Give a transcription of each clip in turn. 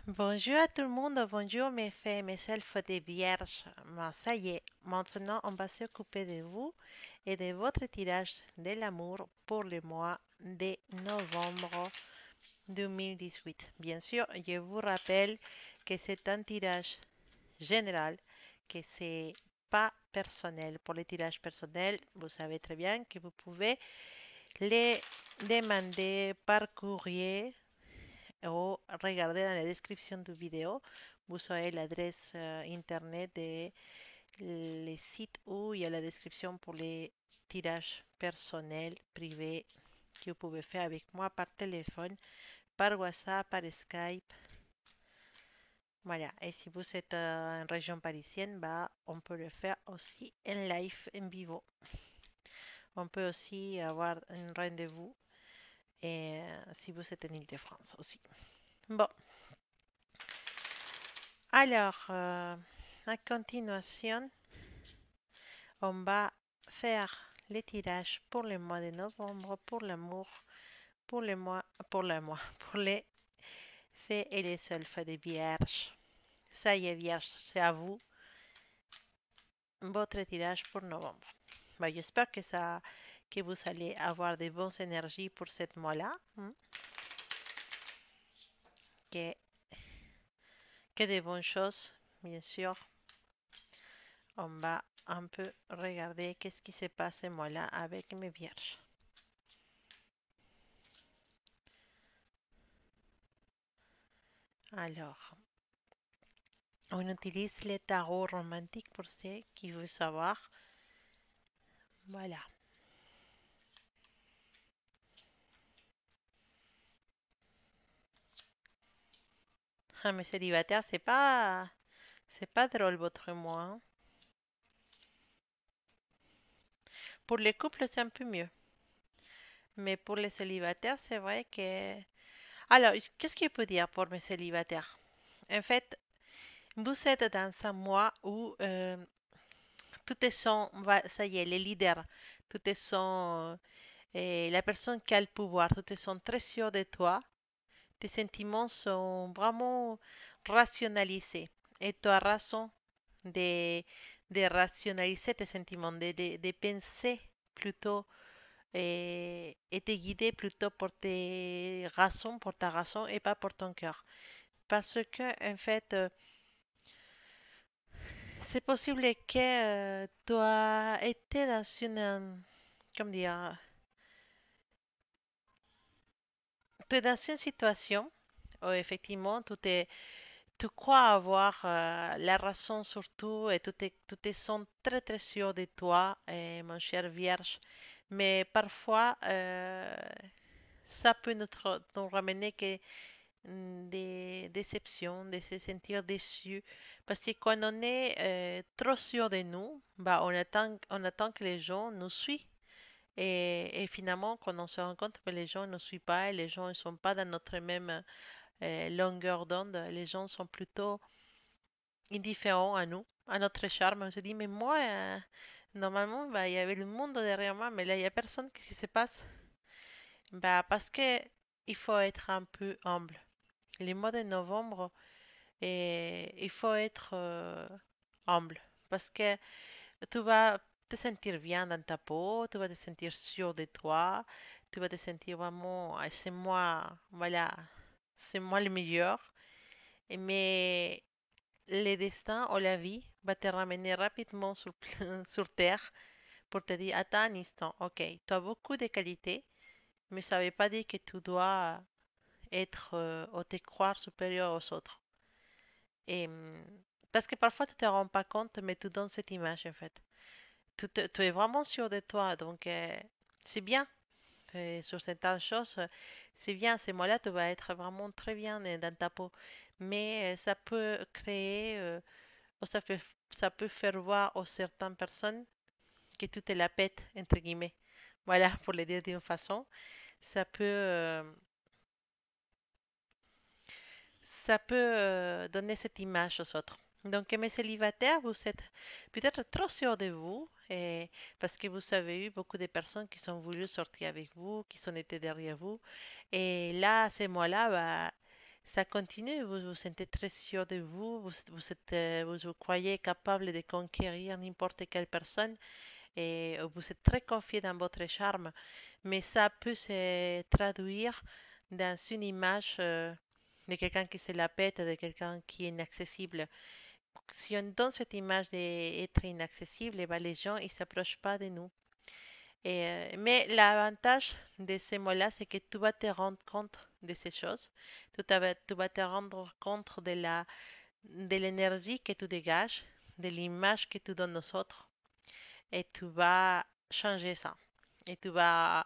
Bonjour à tout le monde, bonjour mes fées, mes elfes des vierges. Ben, ça y est, maintenant on va s'occuper de vous et de votre tirage de l'amour pour le mois de novembre 2018. Bien sûr, je vous rappelle que c'est un tirage général, que c'est pas personnel. Pour les tirages personnels, vous savez très bien que vous pouvez les demander par courrier ou regardez dans la description du vidéo, vous aurez l'adresse internet de les sites où il y a la description pour les tirages personnels, privés que vous pouvez faire avec moi par téléphone, par WhatsApp, par Skype. Voilà, et si vous êtes en région parisienne, bah, on peut le faire aussi en live, en vivo. On peut aussi avoir un rendez-vous et, si vous êtes en Ile-de-France aussi. Bon, alors, à continuation, on va faire les tirages pour le mois de novembre, pour l'amour, pour le mois, pour les fées et les elfes des vierges. Ça y est, vierge, c'est à vous, votre tirage pour novembre. Bah, j'espère que vous allez avoir de bonnes énergies pour ce mois-là, hein, que, que de bonnes choses, bien sûr. On va un peu regarder qu'est-ce qui se passe ce mois-là avec mes vierges. Alors, on utilise les tarots romantiques pour ceux qui veulent savoir. Voilà. Ah, mais célibataire, c'est pas drôle votre mois, hein. Pour les couples, c'est un peu mieux. Mais pour les célibataires, c'est vrai que... Alors, qu'est-ce qu'il peut dire pour mes célibataires? En fait, vous êtes dans un mois où tout est son, ça y est, les leaders, tout est son, la personne qui a le pouvoir, tout est son très sûr de toi. Tes sentiments sont vraiment rationalisés et tu as raison de, de rationaliser tes sentiments, de penser plutôt et te guider plutôt pour tes raisons, pour ta raison et pas pour ton cœur. Parce que, en fait, c'est possible que tu as été dans une, comment dire, tu es dans une situation où effectivement tu crois avoir la raison sur tout et tu te sens très très sûr de toi, mon cher vierge. Mais parfois, ça peut nous ramener que des déceptions, de se sentir déçu. Parce que quand on est trop sûr de nous, bah, on attend que les gens nous suivent. Et finalement, quand on se rend compte que les gens ne nous suivent pas et les gens ne sont pas dans notre même longueur d'onde, les gens sont plutôt indifférents à nous, à notre charme. On se dit, mais moi, normalement, bah, il y avait le monde derrière moi, mais là, il n'y a personne. Qu'est-ce qui se passe? Bah, parce que il faut être un peu humble. Les mois de novembre, et il faut être humble. Parce que tu vas te sentir bien dans ta peau, tu vas te sentir sûr de toi, tu vas te sentir vraiment, ah, c'est moi, voilà, c'est moi le meilleur. Mais le destin ou la vie va te ramener rapidement sur, sur terre pour te dire, attends un instant, ok, tu as beaucoup de qualités, mais ça ne veut pas dire que tu dois être ou te croire supérieur aux autres. Et, parce que parfois tu te rends pas compte, mais tu donnes cette image en fait. Tu es vraiment sûr de toi, donc c'est bien. Sur certaines choses, c'est bien. Ces mots-là, tu vas être vraiment très bien dans ta peau. Mais ça peut créer, ou ça peut faire voir aux certaines personnes que tu te la pètes, entre guillemets. Voilà, pour le dire d'une façon. Ça peut, euh, ça peut donner cette image aux autres. Donc, mes célibataires, vous êtes peut-être trop sûrs de vous parce que vous avez eu beaucoup de personnes qui ont voulu sortir avec vous, qui sont été derrière vous. Et là, à ce mois-là, bah, ça continue, vous vous sentez très sûr de vous, vous vous croyez capable de conquérir n'importe quelle personne et vous êtes très confiant dans votre charme, mais ça peut se traduire dans une image de quelqu'un qui se la pète, de quelqu'un qui est inaccessible. Si on donne cette image d'être inaccessible, eh ben, les gens ils s'approchent pas de nous. Mais l'avantage de ces mots-là, c'est que tu vas te rendre compte de ces choses. Tu vas te rendre compte de l'énergie que tu dégages, de l'image que tu donnes aux autres, et tu vas changer ça. Et tu vas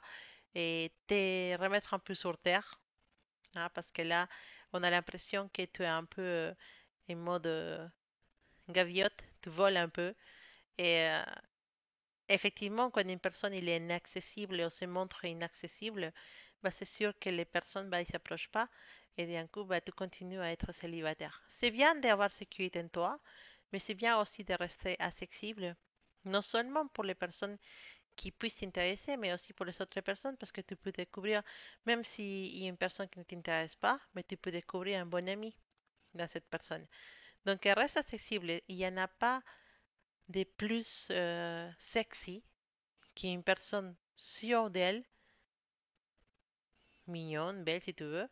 te remettre un peu sur terre, hein, parce que là, on a l'impression que tu es un peu en mode gaviote, tu voles un peu. Et effectivement, quand une personne il est inaccessible ou se montre inaccessible, bah, c'est sûr que les personnes bah, ils s'approchent pas et d'un coup bah, tu continues à être célibataire. C'est bien d'avoir ce qui est en toi, mais c'est bien aussi de rester accessible, non seulement pour les personnes qui puissent t'intéresser, mais aussi pour les autres personnes parce que tu peux découvrir, même s'il y a une personne qui ne t'intéresse pas, mais tu peux découvrir un bon ami dans cette personne. Donc reste accessible. Il n'y en a pas de plus sexy qu'une personne sûre d'elle, mignonne, belle si tu veux,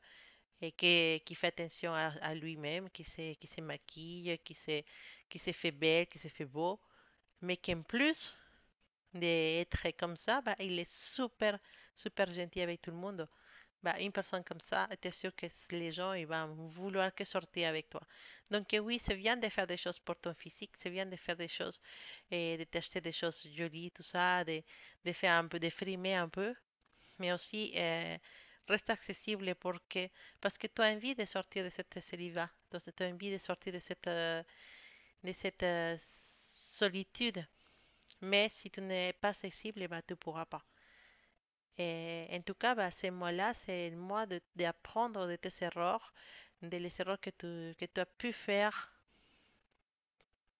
et qui fait attention à lui-même, qui se maquille, qui se fait belle, qui se fait beau, mais qu'en plus d'être comme ça, bah, il est super, super gentil avec tout le monde. Bah, une personne comme ça, tu es sûr que les gens ils vont vouloir que sortir avec toi. Donc oui, c'est bien de faire des choses pour ton physique, c'est bien de faire des choses et de t'acheter des choses jolies, tout ça, de faire un peu, de frimer un peu, mais aussi reste accessible parce que tu as envie de sortir de cette célibat, tu as envie de sortir de cette solitude. Mais si tu n'es pas accessible, bah, tu ne pourras pas. Et en tout cas, bah, ces mois-là, c'est le mois d'apprendre de tes erreurs, de les erreurs que tu as pu faire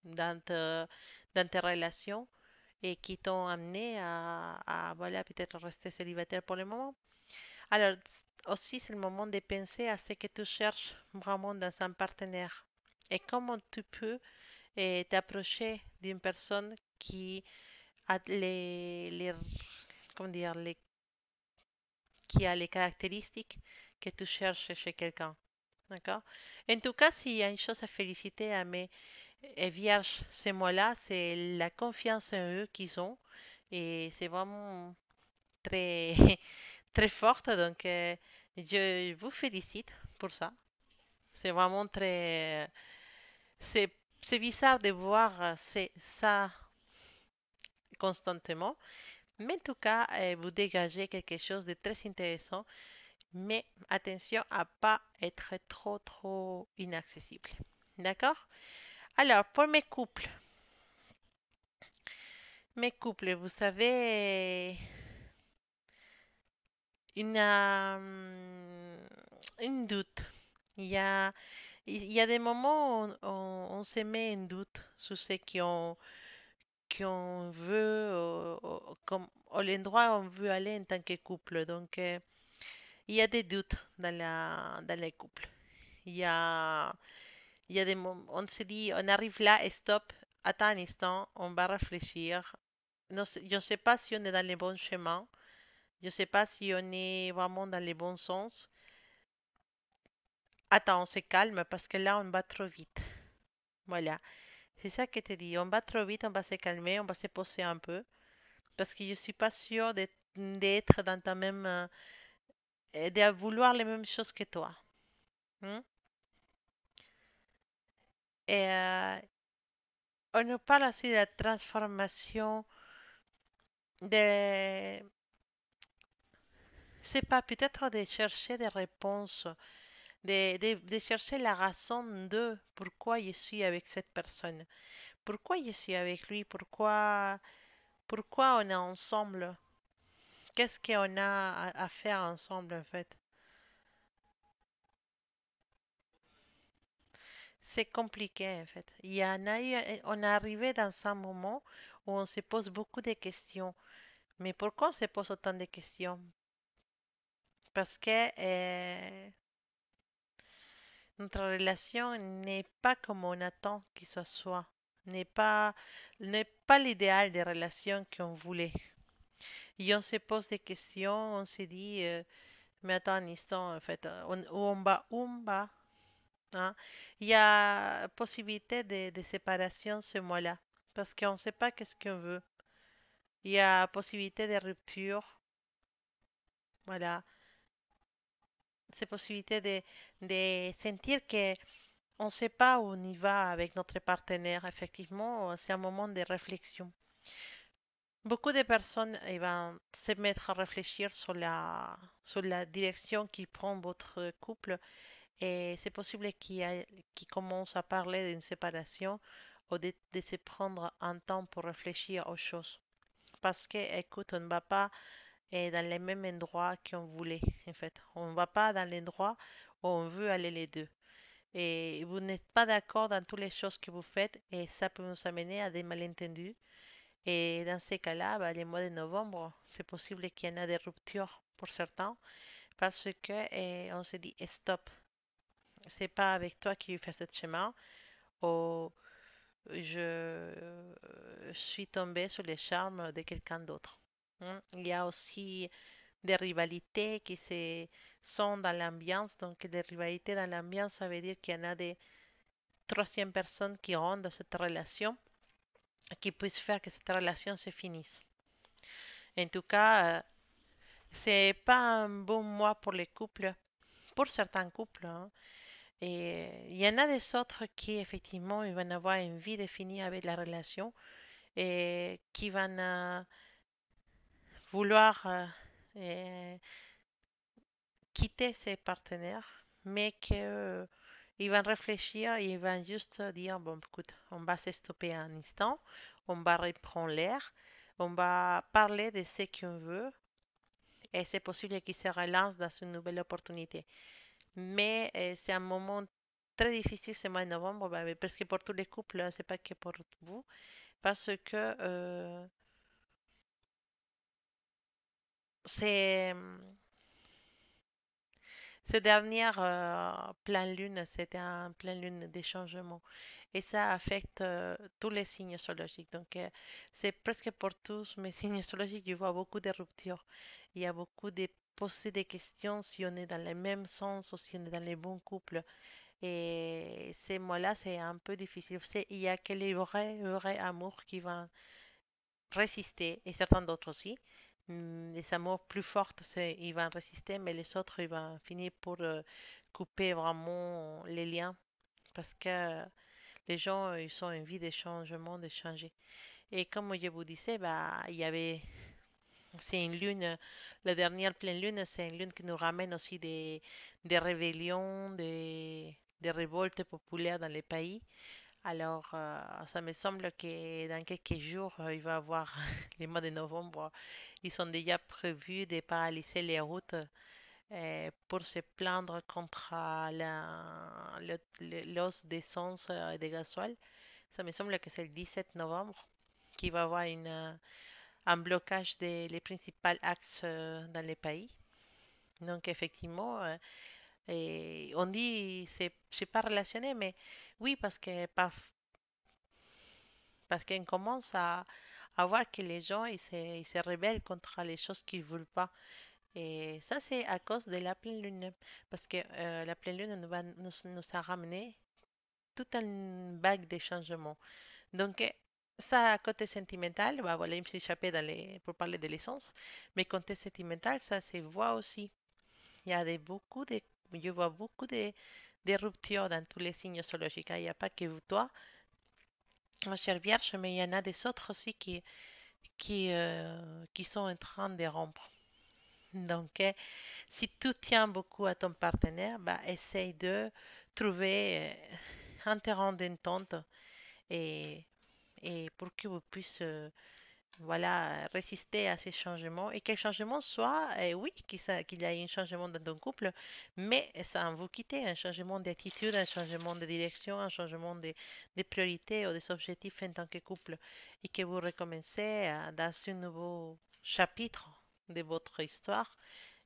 dans, dans tes relations et qui t'ont amené voilà, peut-être rester célibataire pour le moment. Alors, aussi, c'est le moment de penser à ce que tu cherches vraiment dans un partenaire et comment tu peux t'approcher d'une personne qui a comment dire, qui a les caractéristiques que tu cherches chez quelqu'un. D'accord? En tout cas, s'il y a une chose à féliciter à mes vierges ces mois-là, c'est la confiance en eux qu'ils ont. Et c'est vraiment très, très forte. Donc, je vous félicite pour ça. C'est vraiment très... C'est, c'est bizarre de voir ça constantement. Mais en tout cas, vous dégagez quelque chose de très intéressant. Mais attention à pas être trop, trop inaccessible. D'accord? Alors, pour mes couples, vous savez, une doute. Il y a, il y a des moments où on se met en doute sur ce qu'on veut, à l'endroit où on veut aller en tant que couple. Donc, il y a des doutes dans les couples. Il y a, il y a des moments, on se dit, on arrive là et stop, attends un instant, on va réfléchir. Non, je ne sais pas si on est dans le bon chemin. Je ne sais pas si on est vraiment dans le bon sens. Attends, on se calme parce que là, on va trop vite. Voilà. C'est ça que te dis. On va trop vite, on va se calmer, on va se poser un peu. Parce que je ne suis pas sûre d'être dans ta même... de vouloir les mêmes choses que toi. Hein. Et on nous parle aussi de la transformation de... C'est pas peut-être de chercher des réponses, de chercher la raison de pourquoi je suis avec cette personne. Pourquoi je suis avec lui? Pourquoi on est ensemble? Qu'est-ce qu'on a à faire ensemble en fait? C'est compliqué en fait. Il y en a eu, on est arrivé dans un moment où on se pose beaucoup de questions. Mais pourquoi on se pose autant de questions? Parce que Notre relation n'est pas comme on attend qu'il se soit, n'est pas, n'est pas l'idéal des relations qu'on voulait. Et on se pose des questions, on se dit, mais attends un instant, en fait, où on va, hein? Il y a possibilité de séparation ce mois-là, parce qu'on ne sait pas qu'est-ce qu'on veut. Il y a possibilité de rupture, voilà. C'est possibilité de sentir que on ne sait pas où on y va avec notre partenaire. Effectivement, c'est un moment de réflexion. Beaucoup de personnes vont se mettre à réfléchir sur la direction qui prend votre couple et c'est possible qu'il commence à parler d'une séparation ou de se prendre un temps pour réfléchir aux choses. Parce que, écoute, on ne va pas dans les mêmes endroits qu'on voulait, en fait. On ne va pas dans l'endroit où on veut aller les deux. Et vous n'êtes pas d'accord dans toutes les choses que vous faites et ça peut nous amener à des malentendus. Et dans ces cas-là, bah, les mois de novembre, c'est possible qu'il y en ait des ruptures pour certains parce que on se dit stop, c'est pas avec toi qui fais ce chemin ou je suis tombé sur les charmes de quelqu'un d'autre. Il y a aussi des rivalités qui se sont dans l'ambiance. Donc, des rivalités dans l'ambiance, ça veut dire qu'il y en a des troisième personnes qui rentrent dans cette relation qui puissent faire que cette relation se finisse. En tout cas, c'est pas un bon mois pour les couples, pour certains couples, hein. Et il y en a des autres qui, effectivement, ils vont avoir envie de finir avec la relation et qui vont vouloir quitter ses partenaires, mais que ils vont réfléchir et ils vont juste dire, bon, écoute, on va se stopper un instant, on va reprendre l'air, on va parler de ce qu'on veut et c'est possible qu'ils se relancent dans une nouvelle opportunité. Mais c'est un moment très difficile ce mois de novembre, bah, parce que pour tous les couples, c'est pas que pour vous, parce que c'est ces dernières pleine lune, c'était un pleine lune des changements et ça affecte tous les signes astrologiques. Donc, c'est presque pour tous mes signes astrologiques, je vois beaucoup de ruptures. Il y a beaucoup de poser des questions si on est dans le même sens ou si on est dans les bons couples. Et ces mois-là, c'est un peu difficile. Il y a que les vrais amours qui vont résister et certains d'autres aussi. Les amours plus fortes, ils vont résister, mais les autres, ils vont finir pour couper vraiment les liens parce que les gens, ils ont envie de changement, de changer. Et comme je vous disais, bah, il y avait, c'est une lune, la dernière pleine lune, c'est une lune qui nous ramène aussi des rébellions, des révoltes populaires dans les pays. Alors, ça me semble que dans quelques jours, il va y avoir les mois de novembre. Ils sont déjà prévus de paralyser les routes pour se plaindre contre l'os d'essence et de gasoil. Ça me semble que c'est le 17 novembre qu'il va y avoir un blocage des les principaux axes dans les pays. Donc, effectivement, et on dit c'est pas relationné, mais oui, parce qu'on commence à voir que les gens ils se rebellent contre les choses qu'ils ne veulent pas. Et ça, c'est à cause de la pleine lune. Parce que la pleine lune nous a ramené toute une vague de changements. Donc, ça, côté sentimental, bah voilà, il me suis échappé pour parler de l'essence. Mais côté sentimental, ça se voit aussi. Il y a je vois beaucoup de ruptures dans tous les signes astrologiques, hein. Il n'y a pas que toi, ma chère Vierge, mais il y en a des autres aussi qui sont en train de rompre. Donc, si tu tiens beaucoup à ton partenaire, bah, essaye de trouver un terrain d'entente et, et pour que vous puissiez voilà, résister à ces changements et que le changement soit, oui, qu'il y ait un changement dans ton couple, mais sans vous quitter, un changement d'attitude, un changement de direction, un changement de priorités ou des objectifs en tant que couple et que vous recommencez dans un nouveau chapitre de votre histoire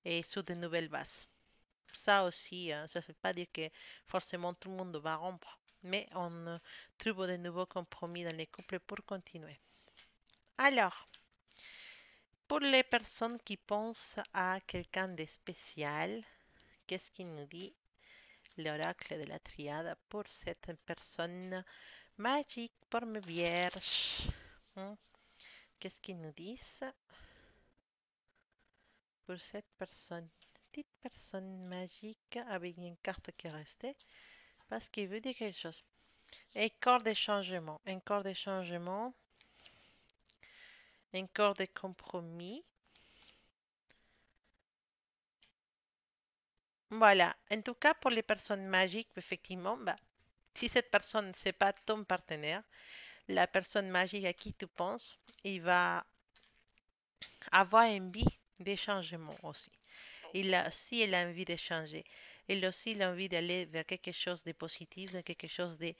et sur de nouvelles bases. ça aussi, ça ne veut pas dire que forcément tout le monde va rompre, mais on trouve de nouveaux compromis dans les couples pour continuer. Alors, pour les personnes qui pensent à quelqu'un de spécial, qu'est-ce qu'il nous dit l'oracle de la triade pour cette personne magique, pour mes vierges? Hmm, Qu'est-ce qu'ils nous disent pour cette personne? Petite personne magique avec une carte qui est restée parce qu'il veut dire quelque chose. Un corps de changement, un corps de changement, un corps de compromis. Voilà. En tout cas, pour les personnes magiques, effectivement, bah, si cette personne, c'est pas ton partenaire, la personne magique à qui tu penses, il va avoir envie de changement aussi. Il a aussi l'envie de changer. Il a aussi l'envie d'aller vers quelque chose de positif, de quelque chose de,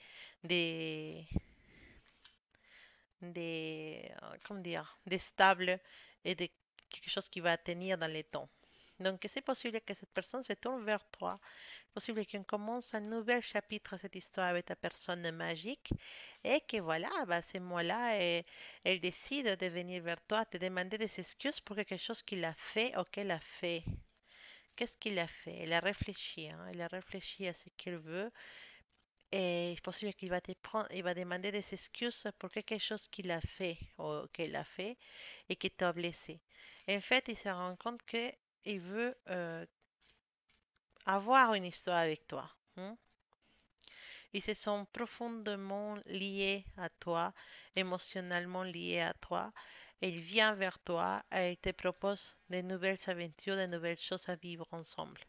comment dire, de stable et de quelque chose qui va tenir dans les temps. Donc, c'est possible que cette personne se tourne vers toi. C'est possible qu'on commence un nouvel chapitre à cette histoire avec ta personne magique et que voilà, bah, ce mois-là, elle décide de venir vers toi, te demander des excuses pour quelque chose qu'il a fait ou qu'elle a fait. Qu'est-ce qu'il a fait? Elle a réfléchi, hein, elle a réfléchi à ce qu'elle veut et il est possible qu'il va te prendre, il va demander des excuses pour quelque chose qu'il a fait ou qu'elle a fait et qui t'a blessé. En fait, il se rend compte qu'il veut avoir une histoire avec toi. Hein. Ils se sont profondément liés à toi, émotionnellement liés à toi. Et il vient vers toi et il te propose de nouvelles aventures, de nouvelles choses à vivre ensemble.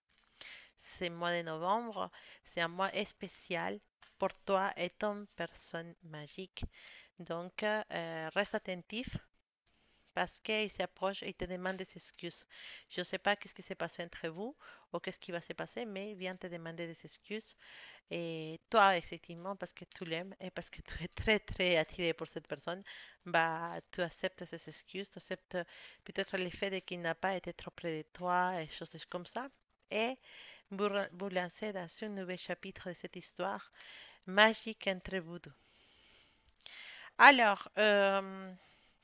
Ce mois de novembre, c'est un mois spécial pour toi et ton personne magique. Donc, reste attentif parce qu'il s'approche et il te demande des excuses. Je ne sais pas qu'est-ce qui s'est passé entre vous ou qu'est-ce qui va se passer, mais il vient te demander des excuses. Et toi, effectivement, parce que tu l'aimes et parce que tu es très, très attiré pour cette personne, bah, tu acceptes ces excuses, tu acceptes peut-être le fait qu'il n'a pas été trop près de toi et choses comme ça. Et vous lancez dans un nouvel chapitre de cette histoire magique entre vous deux. Alors,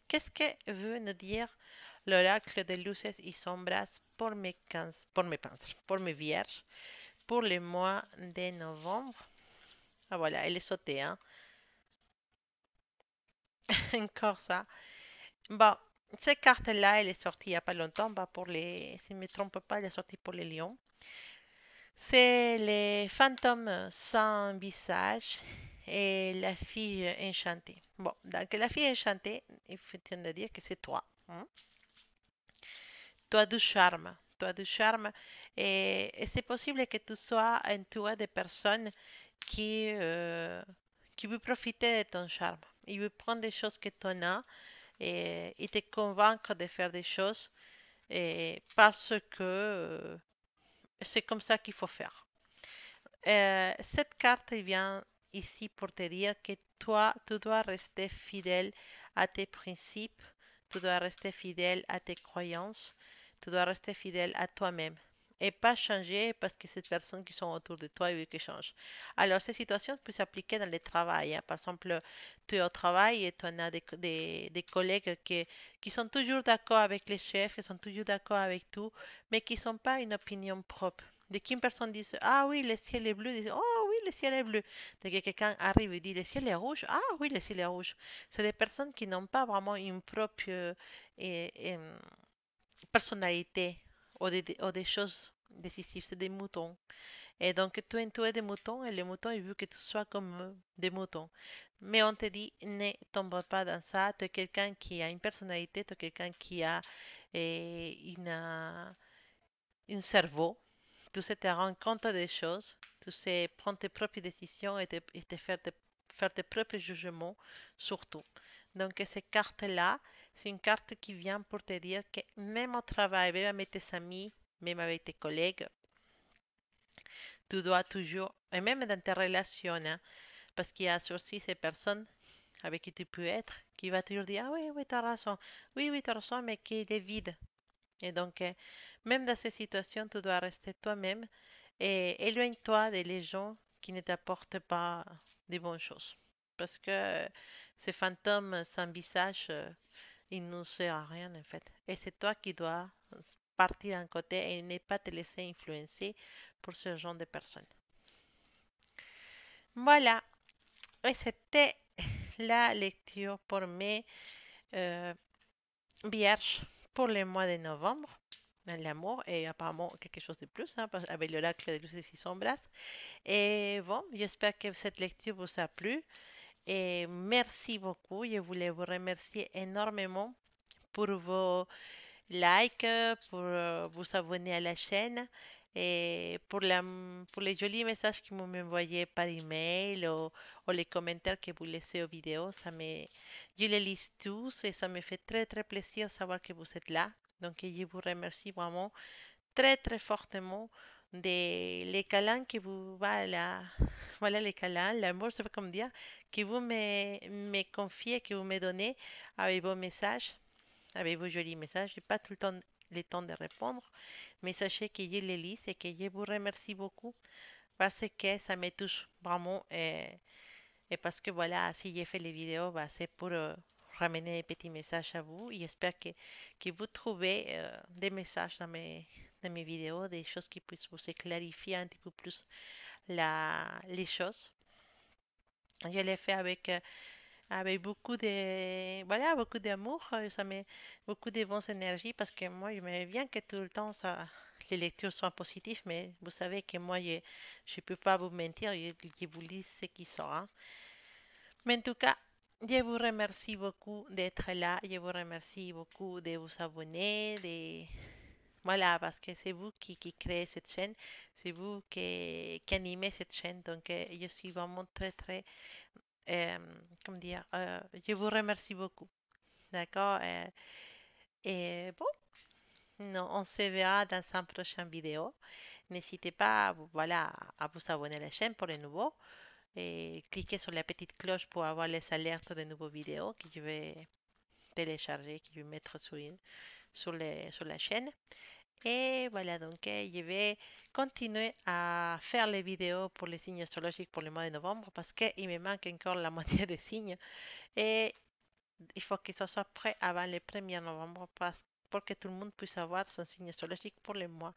qu'est-ce que veut nous dire l'oracle de luces y sombras pour mes vierges, pour le mois de novembre? Ah voilà, elle est sautée, hein. Encore ça. Bon, cette carte-là, elle est sortie il n'y a pas longtemps. Bah, si je ne me trompe pas, elle est sortie pour les lions. C'est les fantômes sans visage et la fille enchantée. Bon, donc la fille enchantée, il faut dire que c'est toi. Hein. Tu as du charme et c'est possible que tu sois entouré de personnes qui veulent profiter de ton charme. Ils veulent prendre des choses que tu as et te convaincre de faire des choses parce que c'est comme ça qu'il faut faire. Cette carte vient ici pour te dire que toi, tu dois rester fidèle à tes principes, tu dois rester fidèle à tes croyances, tu dois rester fidèle à toi-même et pas changer parce que ces personnes qui sont autour de toi veulent que change. Alors, ces situations peuvent s'appliquer dans le travail. Hein. Par exemple, tu es au travail et tu as des collègues qui sont toujours d'accord avec les chefs, qui sont toujours d'accord avec tout, mais qui ne sont pas une opinion propre. Dès qu'une personne dit ah oui, le ciel est bleu, disent oh oui, le ciel est bleu. Dès que quelqu'un arrive et dit le ciel est rouge, ah oui, le ciel est rouge. C'est des personnes qui n'ont pas vraiment une propre personnalité ou des choses décisives. C'est des moutons. Et donc, tu es des moutons et les moutons, ils veulent que tu sois comme des moutons. Mais on te dit, ne tombe pas dans ça. Tu es quelqu'un qui a une personnalité, tu es quelqu'un qui a un cerveau. Tu sais te rendre compte des choses. Tu sais prendre tes propres décisions et faire tes propres jugements, surtout. Donc, cette carte-là, c'est une carte qui vient pour te dire que même au travail, même avec tes amis, même avec tes collègues, tu dois toujours, et même dans tes relations, hein, parce qu'il y a aussi ces personnes avec qui tu peux être, qui va toujours dire, ah oui, oui, tu as raison, oui, oui, tu as raison, mais qu'il est vide. Et donc, Même dans ces situations, tu dois rester toi-même et éloigne-toi des gens qui ne t'apportent pas de bonnes choses. Parce que ces fantômes sans visage, ils ne servent à rien en fait. Et c'est toi qui dois partir d'un côté et ne pas te laisser influencer pour ce genre de personnes. Voilà, et c'était la lecture pour mes euh, vierges pour le mois de novembre. L'amour et apparemment quelque chose de plus hein, avec l'oracle de luces et sombras. Et bon, j'espère que cette lecture vous a plu et merci beaucoup. Je voulais vous remercier énormément pour vos likes, pour vous abonner à la chaîne et pour les jolis messages que vous m'envoyez par email ou les commentaires que vous laissez aux vidéos. Je les lis tous et ça me fait très très plaisir de savoir que vous êtes là. Donc je vous remercie vraiment très très fortement de les câlins que vous, voilà les câlins, l'amour, je sais pas comment dire, que vous me confiez, que vous me donnez avec vos messages, avec vos jolis messages. J'ai pas tout le temps de répondre, mais sachez que je les lis et que je vous remercie beaucoup parce que ça me touche vraiment et parce que voilà, si j'ai fait les vidéos, bah, c'est pour ramener des petits messages à vous. Et j'espère que vous trouvez des messages dans mes vidéos, des choses qui puissent vous clarifier un petit peu plus les choses. Je l'ai fait avec beaucoup de, voilà, beaucoup d'amour, ça met beaucoup de bonnes énergies parce que moi, je me bien que tout le temps, les lectures soient positives, mais vous savez que moi, je ne peux pas vous mentir, je vous lis ce qui sort. Hein. Mais en tout cas, je vous remercie beaucoup d'être là. Je vous remercie beaucoup de vous abonner. Voilà, parce que c'est vous qui créez cette chaîne. C'est vous qui animez cette chaîne. Donc, je suis vraiment très, très, euh, comment dire, je vous remercie beaucoup. D'accord? Et bon, non, on se verra dans un prochain vidéo. N'hésitez pas, voilà, à vous abonner à la chaîne pour les nouveaux. Et cliquez sur la petite cloche pour avoir les alertes de nouveaux vidéos que je vais télécharger, que je vais mettre sur la chaîne. Et voilà, donc je vais continuer à faire les vidéos pour les signes astrologiques pour le mois de novembre parce qu'il me manque encore la moitié des signes. Et il faut que ça soit prêt avant le 1er novembre pour que tout le monde puisse avoir son signe astrologique pour le mois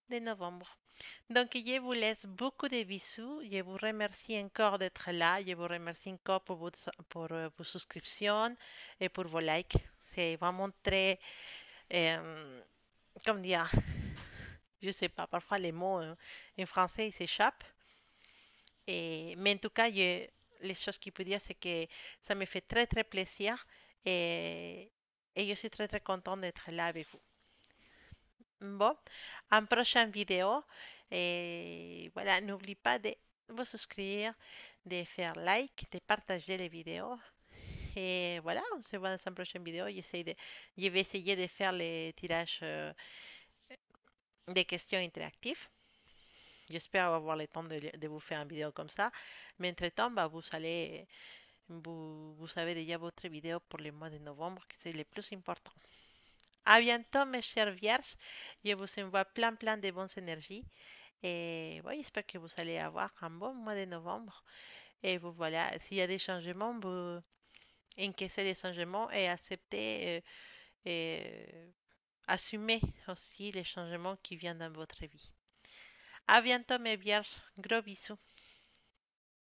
de novembre. Donc, je vous laisse beaucoup de bisous. Je vous remercie encore d'être là. Je vous remercie encore pour vos souscriptions et pour vos likes. C'est vraiment très, comment dire, je sais pas, parfois les mots en français ils s'échappent. Mais en tout cas, les choses qu'il peut dire, c'est que ça me fait très très plaisir et, et je suis très très contente d'être là avec vous. Bon, en prochaine vidéo, et voilà, n'oublie pas de vous souscrire, de faire like, de partager les vidéos. Et voilà, on se voit dans une prochaine vidéo. Je vais essayer de faire les tirages des questions interactives. J'espère avoir le temps de vous faire une vidéo comme ça. Mais entre-temps, bah, vous avez déjà votre vidéo pour le mois de novembre, que c'est le plus important. À bientôt, mes chers vierges. Je vous envoie plein, plein de bonnes énergies. Et oui, j'espère que vous allez avoir un bon mois de novembre. Et vous voilà, s'il y a des changements, vous encaissez les changements et acceptez et assumez aussi les changements qui viennent dans votre vie. À bientôt mes vierges, gros bisous.